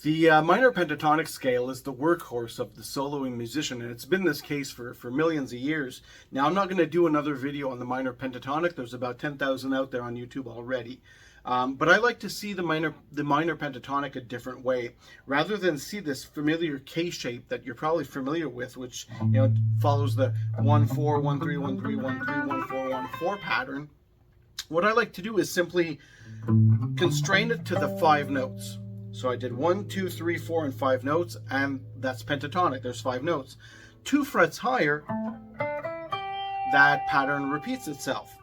The minor pentatonic scale is the workhorse of the soloing musician, and it's been this case for millions of years. Now, I'm not going to do another video on the minor pentatonic. There's about 10,000 out there on YouTube already. But I like to see the minor pentatonic a different way. Rather than see this familiar K shape that you're probably familiar with, which follows the 1-4, 1-3, 1-3, 1-3, 1-4, 1-4 pattern, what I like to do is simply constrain it to the 5 notes. So I did 1, 2, 3, 4, and 5 notes, and that's pentatonic. There's 5 notes. 2 frets higher, that pattern repeats itself,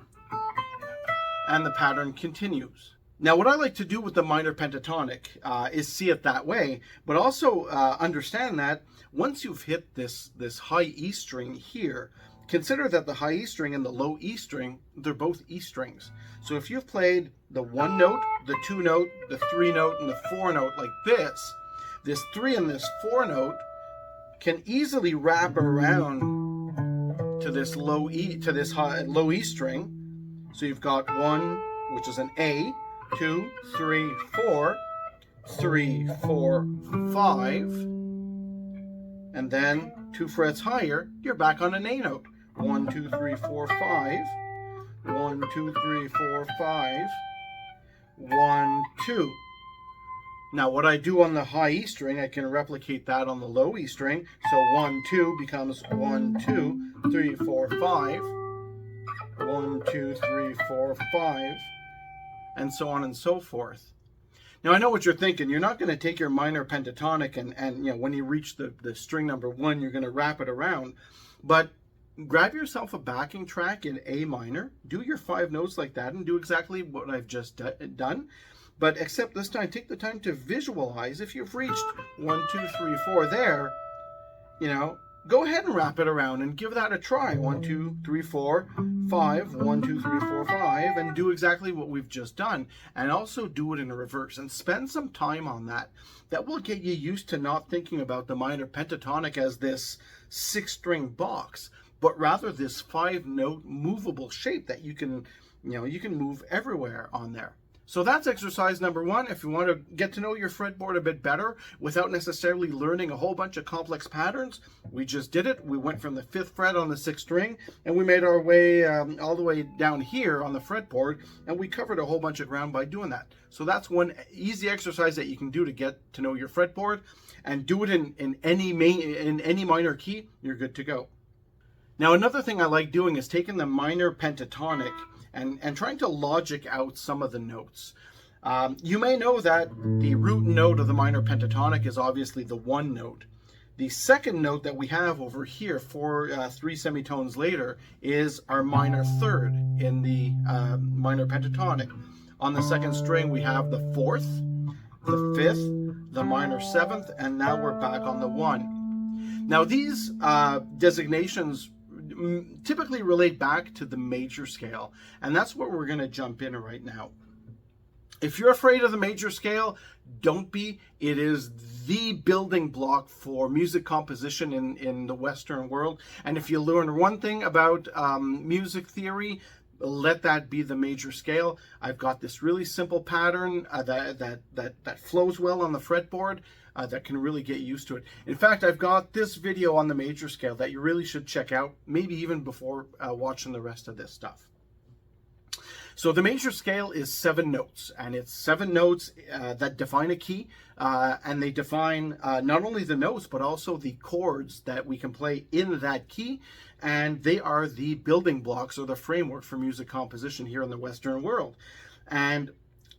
and the pattern continues. Now, what I like to do with the minor pentatonic is see it that way, but also understand that once you've hit this high E string here, consider that the high E string and the low E string, they're both E strings. So if you've played the 1 note, the 2 note, the 3 note, and the 4 note like this 3 and this 4 note can easily wrap around to this low E, to this low E string. So you've got 1, which is an A, 2, 3, 4, 3, 4, 5, and then 2 frets higher, you're back on an A note. 1, 2, 3, 4, 5. 1, 2, 3, 4, 5. 1, 2. Now what I do on the high E string, I can replicate that on the low E string. So 1, 2 becomes 1, 2, 3, 4, 5. 1, 2, 3, 4, 5. And so on and so forth. Now I know what you're thinking. You're not going to take your minor pentatonic and when you reach the string number 1, you're going to wrap it around. But grab yourself a backing track in A minor, do your 5 notes like that, and do exactly what I've just done. But except this time, take the time to visualize. If you've reached 1, 2, 3, 4 there, go ahead and wrap it around and give that a try. 1, 2, 3, 4, 5, 1, 2, 3, 4, 5, and do exactly what we've just done. And also do it in reverse and spend some time on that. That will get you used to not thinking about the minor pentatonic as this 6-string box, but rather this 5-note movable shape that you can move everywhere on there. So that's exercise number 1. If you want to get to know your fretboard a bit better without necessarily learning a whole bunch of complex patterns, we just did it. We went from the 5th fret on the 6th string, and we made our way all the way down here on the fretboard, and we covered a whole bunch of ground by doing that. So that's one easy exercise that you can do to get to know your fretboard, and do it in any minor key. You're good to go. Now, another thing I like doing is taking the minor pentatonic and trying to logic out some of the notes. You may know that the root note of the minor pentatonic is obviously the 1 note. The second note that we have over here, 3 semitones later, is our minor 3rd in the minor pentatonic. On the 2nd string, we have the 4th, the 5th, the minor 7th, and now we're back on the 1. Now, these designations typically relate back to the major scale, and that's where we're going to jump in right now. If you're afraid of the major scale, don't be. It is the building block for music composition in the Western world, and if you learn one thing about music theory, let that be the major scale. I've got this really simple pattern that flows well on the fretboard. That can really get used to it. In fact, I've got this video on the major scale that you really should check out, maybe even before watching the rest of this stuff. So the major scale is 7 notes, and it's 7 notes that define a key, and they define not only the notes, but also the chords that we can play in that key, and they are the building blocks or the framework for music composition here in the Western world. And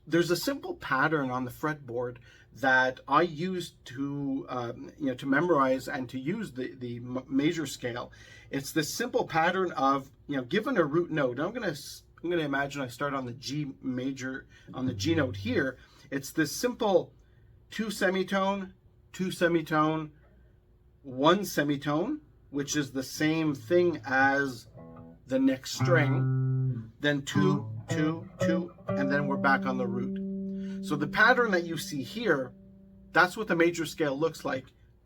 there's a simple pattern on the fretboard that I use to to memorize and to use the major scale. It's this simple pattern of given a root note. I'm going to imagine I start on the G major, on the G note here. It's this simple 2 semitone, 2 semitone, 1 semitone, which is the same thing as the next string, then 2, 2, 2, and then we're back on the root. So the pattern that you see here, that's what the major scale looks like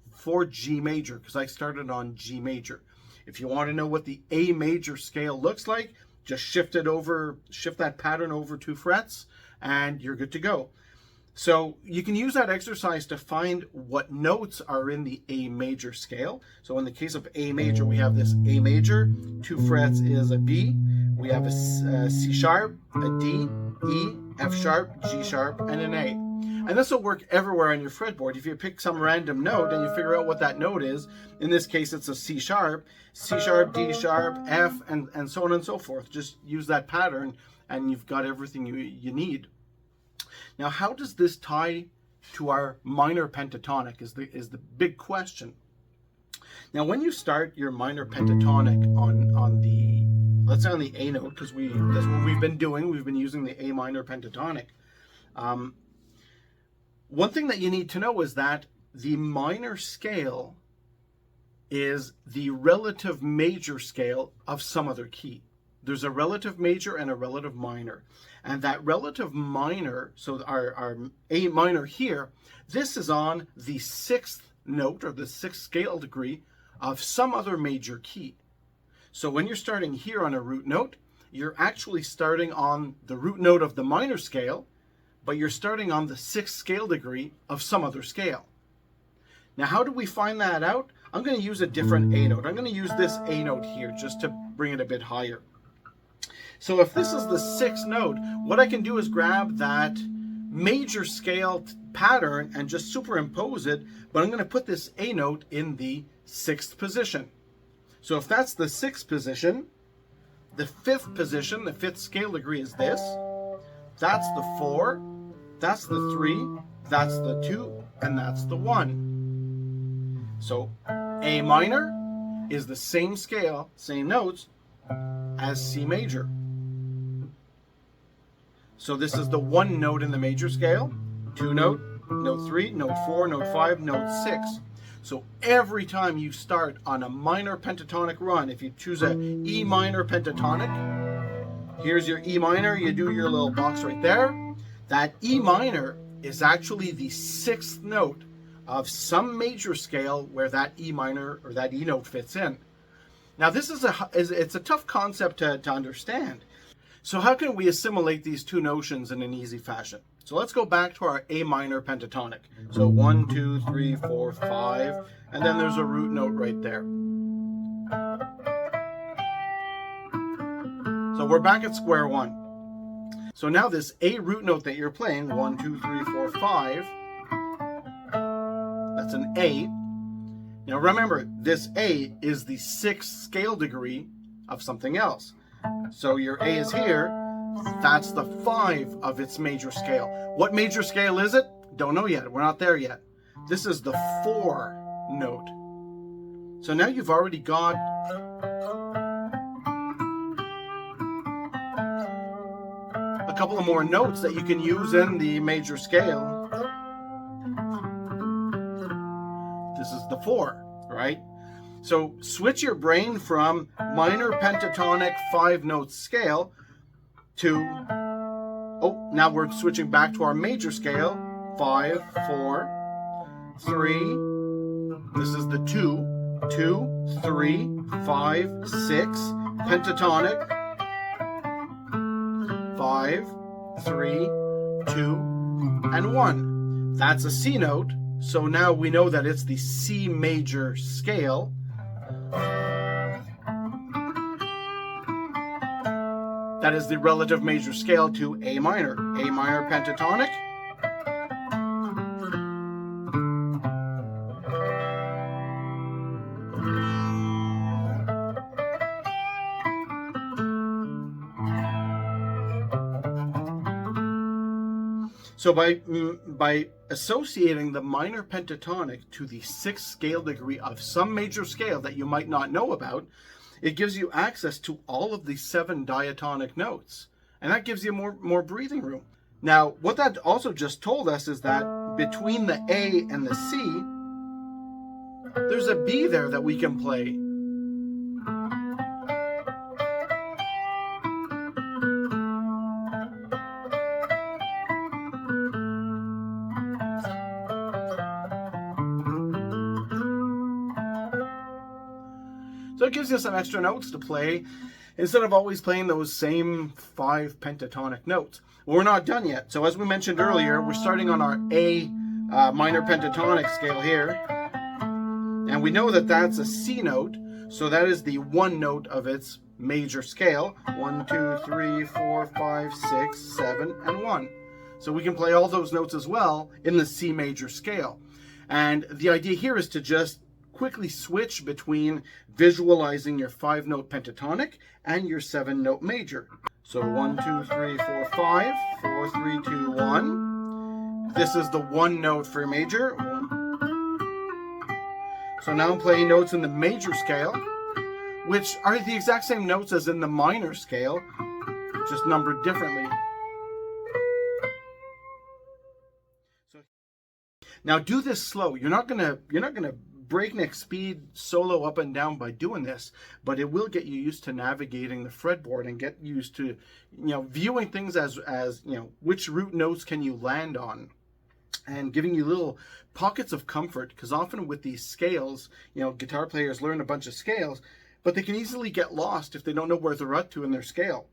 for G major, because I started on G major. If you want to know what the A major scale looks like, just shift that pattern over 2 frets, and you're good to go. So you can use that exercise to find what notes are in the A major scale. So in the case of A major, we have this A major, 2 frets is a B, we have a C sharp, a D, E, F sharp, G sharp, and an A. And this will work everywhere on your fretboard. If you pick some random note and you figure out what that note is, in this case it's a C sharp, D sharp, F, and so on and so forth. Just use that pattern and you've got everything you need. Now, how does this tie to our minor pentatonic is the big question. Now, when you start your minor pentatonic on the, let's say on the A note, because that's what we've been doing. We've been using the A minor pentatonic. One thing that you need to know is that the minor scale is the relative major scale of some other key. There's a relative major and a relative minor. And that relative minor, so our A minor here, this is on the 6th note or the 6th scale degree of some other major key. So when you're starting here on a root note, you're actually starting on the root note of the minor scale, but you're starting on the 6th scale degree of some other scale. Now, how do we find that out? I'm going to use a different A note. I'm going to use this A note here just to bring it a bit higher. So if this is the 6th note, what I can do is grab that major scale pattern and just superimpose it, but I'm going to put this A note in the 6th position. So if that's the 6th position, the 5th position, the 5th scale degree is this. That's the 4, that's the 3, that's the 2, and that's the 1. So A minor is the same scale, same notes as C major. So this is the 1 note in the major scale, 2 note, note 3, note 4, note 5, note 6. So every time you start on a minor pentatonic run, if you choose a E minor pentatonic, here's your E minor, you do your little box right there. That E minor is actually the 6th note of some major scale where that E minor or that E note fits in. Now this is it's a tough concept to understand. So how can we assimilate these two notions in an easy fashion? So let's go back to our A minor pentatonic. So 1, 2, 3, 4, 5, and then there's a root note right there. So we're back at square one. So now this A root note that you're playing, 1, 2, 3, 4, 5, that's an A. Now remember, this A is the 6th scale degree of something else. So your A is here, that's the 5 of its major scale. What major scale is it? Don't know yet, we're not there yet. This is the 4 note. So now you've already got a couple of more notes that you can use in the major scale. This is the 4, right? So switch your brain from minor pentatonic 5-note scale to, oh, now we're switching back to our major scale, 5, 4, 3, this is the 2, 2, 3, 5, 6, pentatonic, 5, 3, 2, and 1. That's a C note, so now we know that it's the C major scale. That is the relative major scale to A minor pentatonic. So by associating the minor pentatonic to the 6th scale degree of some major scale that you might not know about, it gives you access to all of the 7 diatonic notes. And that gives you more breathing room. Now, what that also just told us is that between the A and the C, there's a B there that we can play. So it gives you some extra notes to play. instead of always playing those same 5 pentatonic notes. Well, we're not done yet. So as we mentioned earlier, we're starting on our A minor pentatonic scale here. And we know that that's a C note, so that is the 1 note of its major scale. 1, 2, 3, 4, 5, 6, 7, and 1. So we can play all those notes as well in the C major scale. And the idea here is to just quickly switch between visualizing your 5-note pentatonic and your 7-note major. So 1, 2, 3, 4, 5, 4, 3, 2, 1. This is the 1 note for major. So now I'm playing notes in the major scale, which are the exact same notes as in the minor scale, just numbered differently. So now do this slow. You're not gonna breakneck speed solo up and down by doing this, but it will get you used to navigating the fretboard and get used to, viewing things as which root notes can you land on, and giving you little pockets of comfort, because often with these scales, guitar players learn a bunch of scales, but they can easily get lost if they don't know where they're up to in their scale.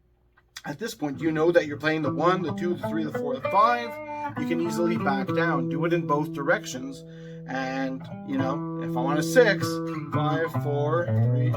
At this point, you know that you're playing the 1, the 2, the 3, the 4, the 5. You can easily back down, do it in both directions. And, if I want a 6, 5, 4, 3.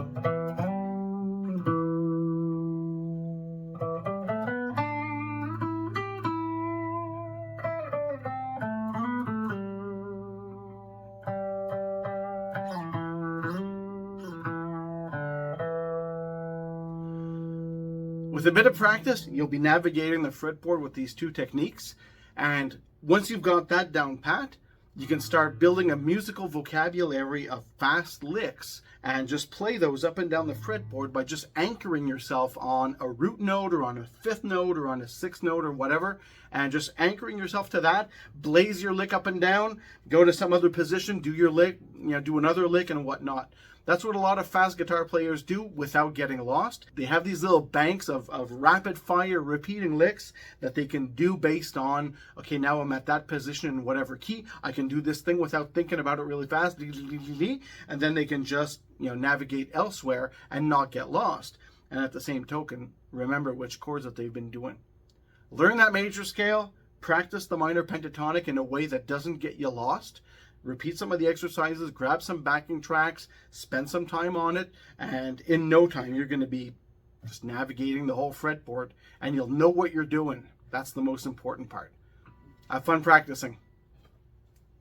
With a bit of practice, you'll be navigating the fretboard with these 2 techniques. And once you've got that down pat, you can start building a musical vocabulary of fast licks and just play those up and down the fretboard by just anchoring yourself on a root note or on a 5th note or on a 6th note or whatever, and just anchoring yourself to that. Blaze your lick up and down, go to some other position, do your lick, do another lick and whatnot. That's what a lot of fast guitar players do without getting lost. They have these little banks of rapid fire repeating licks that they can do based on, okay, now I'm at that position in whatever key. I can do this thing without thinking about it really fast. And then they can just, navigate elsewhere and not get lost. And at the same token, remember which chords that they've been doing. Learn that major scale, practice the minor pentatonic in a way that doesn't get you lost. Repeat some of the exercises, grab some backing tracks, spend some time on it, and in no time you're going to be just navigating the whole fretboard, and you'll know what you're doing. That's the most important part. Have fun practicing.